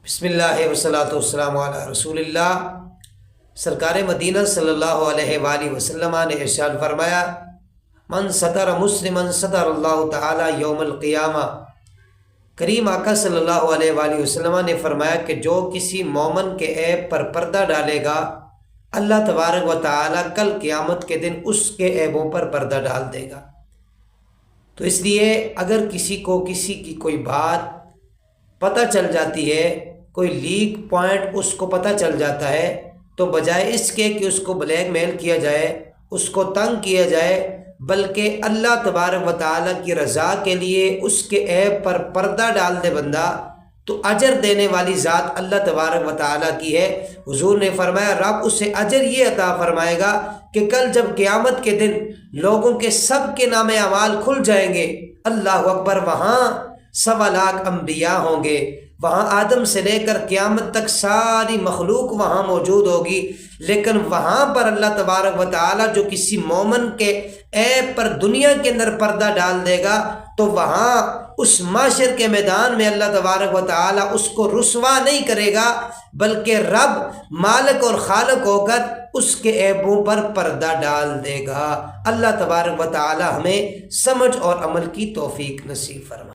بسم اللہ والصلاۃ والسلام علی رسول اللہ۔ سرکار مدینہ صلی اللہ علیہ وآلہ وسلم نے ارشاد فرمایا، من ستر مسلما ستر اللہ تعالی یوم القیامہ۔ کریم آقا صلی اللہ علیہ وآلہ وسلم نے فرمایا کہ جو کسی مومن کے عیب پر پردہ ڈالے گا، اللہ تبارک و تعالی کل قیامت کے دن اس کے عیبوں پر پردہ ڈال دے گا۔ تو اس لیے اگر کسی کو کسی کی کوئی بات پتہ چل جاتی ہے، کوئی لیک پوائنٹ اس کو پتہ چل جاتا ہے، تو بجائے اس کے کہ اس کو بلیک میل کیا جائے، اس کو تنگ کیا جائے، بلکہ اللہ تبارک و تعالیٰ کی رضا کے لیے اس کے عیب پر پردہ ڈال دے بندہ، تو اجر دینے والی ذات اللہ تبارک و تعالیٰ کی ہے۔ حضور نے فرمایا رب اسے اجر یہ عطا فرمائے گا کہ کل جب قیامت کے دن لوگوں کے سب کے نام اعمال کھل جائیں گے، اللہ اکبر، وہاں 1.25 لاکھ انبیاء ہوں گے، وہاں آدم سے لے کر قیامت تک ساری مخلوق وہاں موجود ہوگی، لیکن وہاں پر اللہ تبارک و تعالیٰ جو کسی مومن کے عیب پر دنیا کے اندر پردہ ڈال دے گا، تو وہاں اس معاشر کے میدان میں اللہ تبارک و تعالیٰ اس کو رسوا نہیں کرے گا، بلکہ رب مالک اور خالق ہو کر اس کے عیبوں پر پردہ ڈال دے گا۔ اللہ تبارک و تعالیٰ ہمیں سمجھ اور عمل کی توفیق نصیب فرمائے۔